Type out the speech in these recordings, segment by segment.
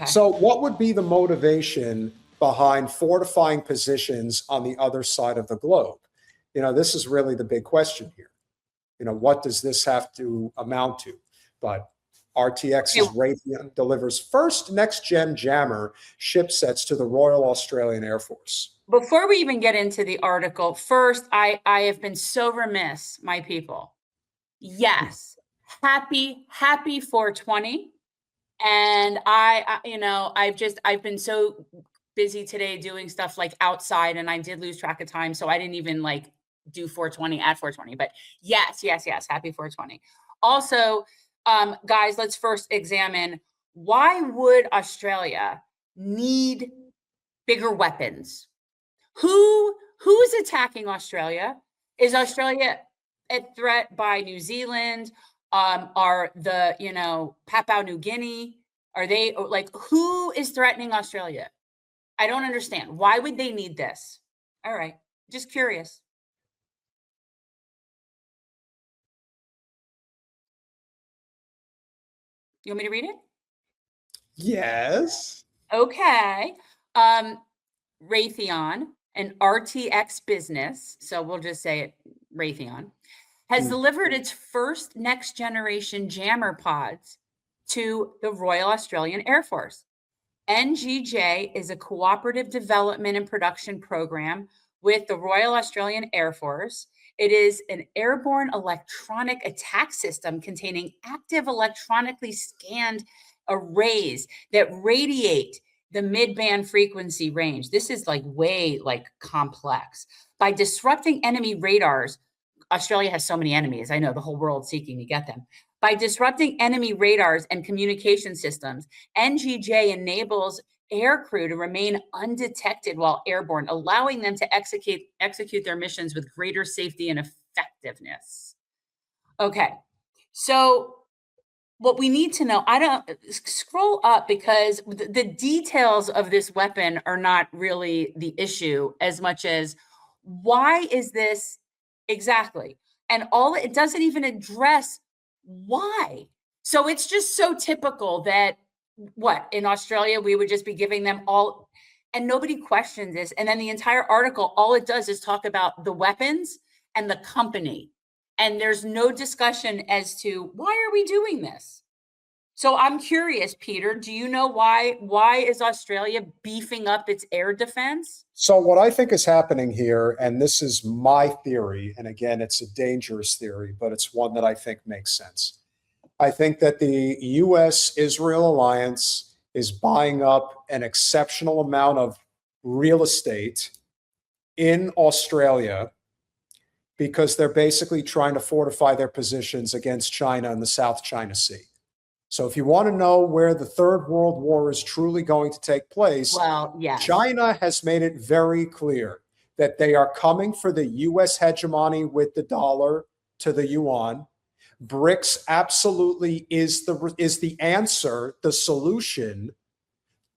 Okay. So what would be the motivation behind fortifying positions on the other side of the globe? This is really the big question here. What does this have to amount to? But RTX's Raytheon delivers first next-gen jammer chipsets to the Royal Australian Air Force. Before we even get into the article, first, I have been so remiss, my people. Yes, happy 420. And I've been so busy today doing stuff like outside, and I did lose track of time. So I didn't even do 420 at 420, but yes, happy 420. Also, guys, let's first examine, why would Australia need bigger weapons? Who's attacking Australia? Is Australia a threat by New Zealand? Are the, Papua New Guinea, are they who is threatening Australia? I don't understand. Why would they need this? All right. Just curious. You want me to read it? Yes. Okay. Raytheon, an RTX business, so we'll just say it Raytheon, has delivered its first next generation jammer pods to the Royal Australian Air Force. NGJ is a cooperative development and production program with the Royal Australian Air Force. It is an airborne electronic attack system containing active electronically scanned arrays that radiate the mid-band frequency range. This is way complex. By disrupting enemy radars, Australia has so many enemies. I know, the whole world seeking to get them. By disrupting enemy radars and communication systems, NGJ enables aircrew to remain undetected while airborne, allowing them to execute their missions with greater safety and effectiveness. Okay, so what we need to know, I don't scroll up, because the details of this weapon are not really the issue as much as why is this exactly? And it doesn't even address why. So it's just so typical that in Australia, we would just be giving them all, and nobody questions this. And then the entire article, all it does is talk about the weapons and the company. And there's no discussion as to why are we doing this? So I'm curious, Peter, do you know why is Australia beefing up its air defense? So what I think is happening here, and this is my theory, and again, it's a dangerous theory, but it's one that I think makes sense. I think that the US-Israel alliance is buying up an exceptional amount of real estate in Australia because they're basically trying to fortify their positions against China in the South China Sea. So if you want to know where the Third World War is truly going to take place, well, yes. China has made it very clear that they are coming for the US hegemony with the dollar to the yuan. BRICS absolutely is the answer, the solution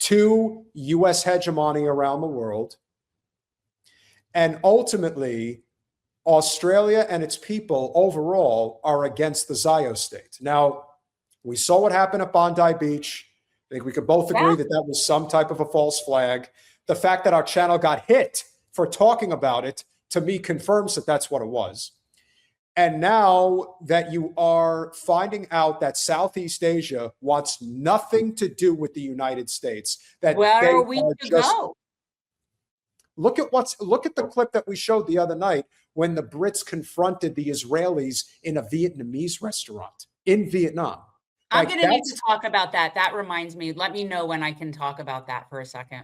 to US hegemony around the world. And ultimately, Australia and its people overall are against the Zionist state. Now, we saw what happened at Bondi Beach. I think we could both agree that that was some type of a false flag. The fact that our channel got hit for talking about it, to me, confirms that that's what it was. And now that you are finding out that Southeast Asia wants nothing to do with the United States, that where are we to go? Look at the clip that we showed the other night when the Brits confronted the Israelis in a Vietnamese restaurant in Vietnam. I'm going to need to talk about that. That reminds me. Let me know when I can talk about that for a second.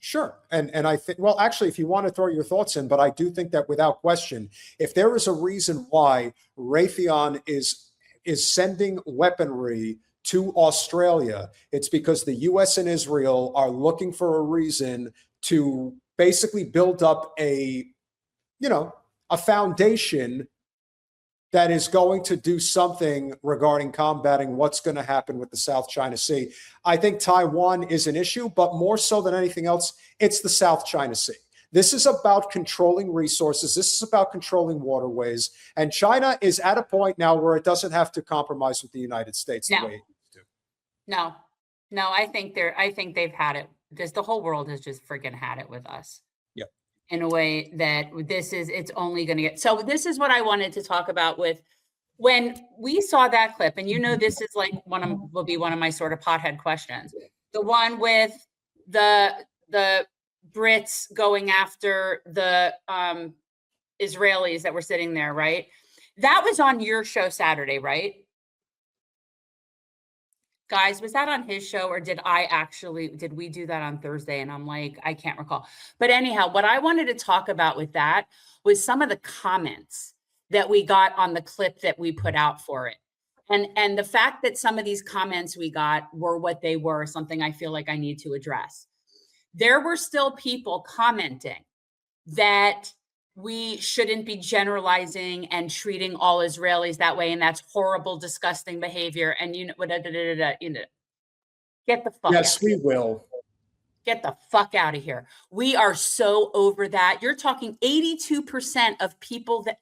Sure. And I think, well, actually, if you want to throw your thoughts in, but I do think that without question, if there is a reason why Raytheon is sending weaponry to Australia, it's because the US and Israel are looking for a reason to basically build up a foundation that is going to do something regarding combating what's going to happen with the South China Sea. I think Taiwan is an issue, but more so than anything else, it's the South China Sea. This is about controlling resources. This is about controlling waterways. And China is at a point now where it doesn't have to compromise with the United States the way it used to. No. No, I think they've had it. The whole world has just freaking had it with us Yeah. in a way that it's only going to get. So this is what I wanted to talk about with when we saw that clip, and this is like will be one of my sort of pothead questions. The one with the Brits going after the Israelis that were sitting there, right? That was on your show Saturday, right? Guys, was that on his show or did we do that on Thursday? And I'm like, I can't recall. But anyhow, what I wanted to talk about with that was some of the comments that we got on the clip that we put out for it. And the fact that some of these comments we got were what they were, something I feel like I need to address. There were still people commenting that we shouldn't be generalizing and treating all Israelis that way, and that's horrible, disgusting behavior. And get the fuck Yes, out. we will. Get the fuck out of here. We are so over that. You're talking 82% of people that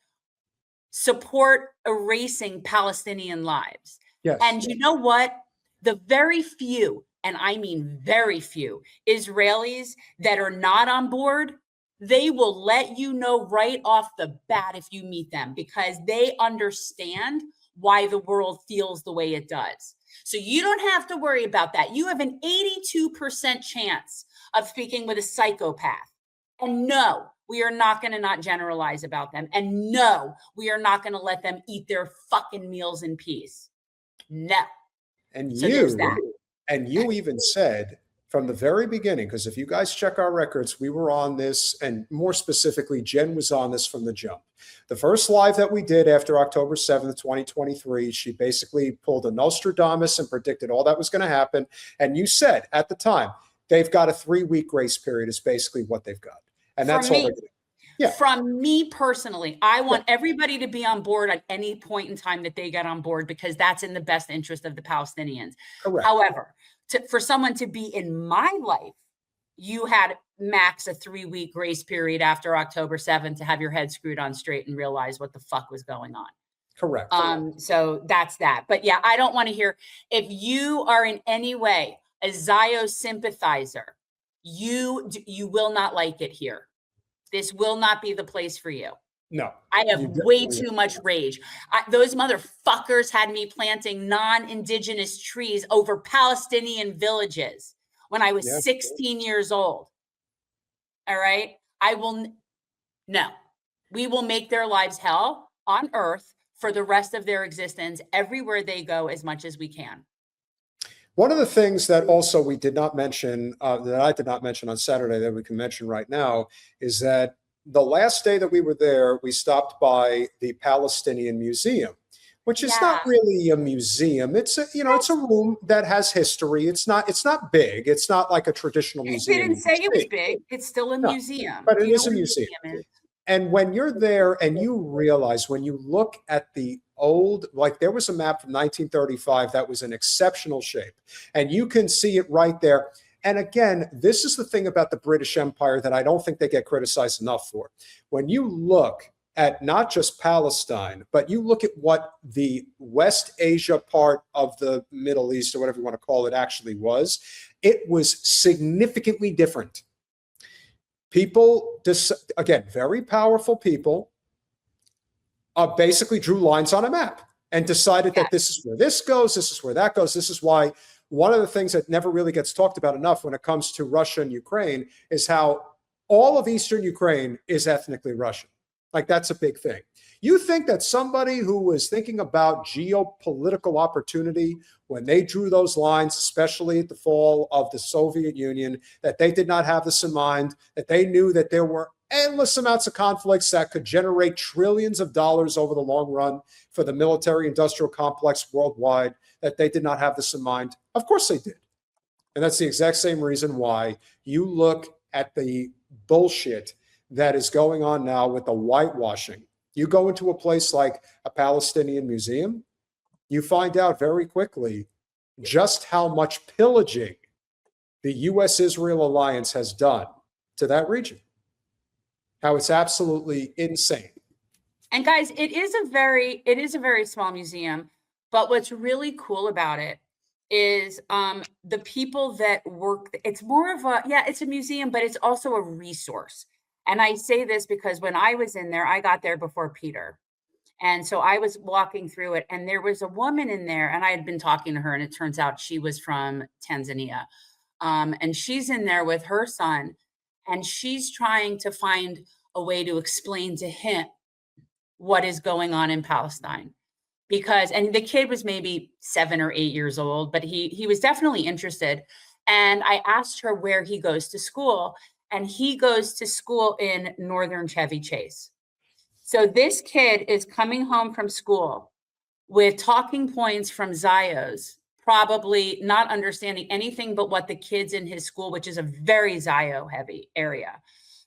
support erasing Palestinian lives. Yes. And you know what? The very few, and I mean very few, Israelis that are not on board, they will let you know right off the bat if you meet them, because they understand why the world feels the way it does. So you don't have to worry about that. You have an 82% chance of speaking with a psychopath. And no, we are not going to not generalize about them. And no, we are not going to let them eat their fucking meals in peace. No. And So you even said from the very beginning, because if you guys check our records, we were on this, and more specifically, Jen was on this from the jump. The first live that we did after October 7th, 2023, she basically pulled a Nostradamus and predicted all that was going to happen. And you said at the time, they've got a 3-week grace period is basically what they've got. And that's all they're doing. Yeah. From me personally, I want everybody to be on board at any point in time that they get on board, because that's in the best interest of the Palestinians. Correct. However, for someone to be in my life, you had max a 3-week grace period after October 7th to have your head screwed on straight and realize what the fuck was going on. Correct. So that's that. But yeah, I don't want to hear, if you are in any way a Zio sympathizer, you will not like it here. This will not be the place for you. No. I have way too much rage. Those motherfuckers had me planting non-indigenous trees over Palestinian villages when I was 16 years old. All right. We will make their lives hell on earth for the rest of their existence, everywhere they go, as much as we can. One of the things that also we did not mention, that I did not mention on Saturday that we can mention right now, is that the last day that we were there, we stopped by the Palestinian Museum, which is not really a museum. It's it's a room that has history. It's not big. It's not like a traditional museum. They didn't say it was big. It's still a museum. But it is a museum. And when you're there and you realize, when you look at the old, like there was a map from 1935 that was in exceptional shape, and you can see it right there. And again, this is the thing about the British Empire that I don't think they get criticized enough for. When you look at not just Palestine, but you look at what the West Asia part of the Middle East, or whatever you want to call it, actually was, it was significantly different. People, again, very powerful people, basically drew lines on a map and decided that this is where this goes, this is where that goes. This is why one of the things that never really gets talked about enough when it comes to Russia and Ukraine is how all of Eastern Ukraine is ethnically Russian. Like, that's a big thing. You think that somebody who was thinking about geopolitical opportunity when they drew those lines, especially at the fall of the Soviet Union, that they did not have this in mind, that they knew that there were endless amounts of conflicts that could generate trillions of dollars over the long run for the military-industrial complex worldwide, that they did not have this in mind? Of course they did. And that's the exact same reason why you look at the bullshit that is going on now with the whitewashing. You go into a place like a Palestinian museum, you find out very quickly just how much pillaging the U.S.-Israel alliance has done to that region. How it's absolutely insane. And guys, it is a very small museum, but what's really cool about it is the people that work. It's more of a, yeah, it's a museum, but it's also a resource. And I say this because when I was in there, I got there before Peter. And so I was walking through it, and there was a woman in there, and I had been talking to her, and it turns out she was from Tanzania. And she's in there with her son, and she's trying to find a way to explain to him what is going on in Palestine. Because, and the kid was maybe 7 or 8 years old, but he was definitely interested. And I asked her where he goes to school, and he goes to school in northern Chevy Chase. So this kid is coming home from school with talking points from Zios, probably not understanding anything but what the kids in his school, which is a very Zio heavy area,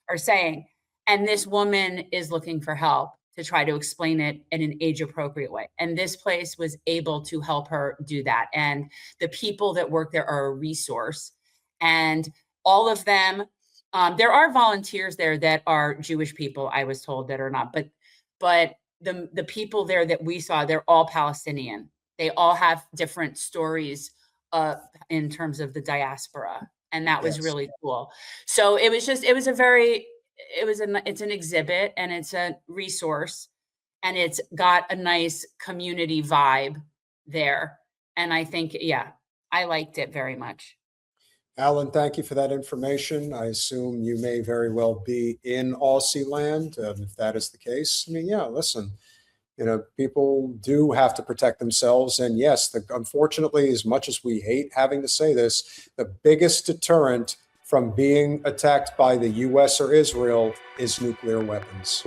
are saying. And this woman is looking for help to try to explain it in an age appropriate way. And this place was able to help her do that. And the people that work there are a resource. And all of them, there are volunteers there that are Jewish people, I was told, that are not, but the people there that we saw, they're all Palestinian. They all have different stories in terms of the diaspora. And that was really cool. So it was it's an exhibit, and it's a resource, and it's got a nice community vibe there. And I think, yeah, I liked it very much. Alan, thank you for that information. I assume you may very well be in Aussie land. If that is the case, I mean, yeah, listen, people do have to protect themselves. And yes, unfortunately, as much as we hate having to say this, the biggest deterrent from being attacked by the US or Israel is nuclear weapons.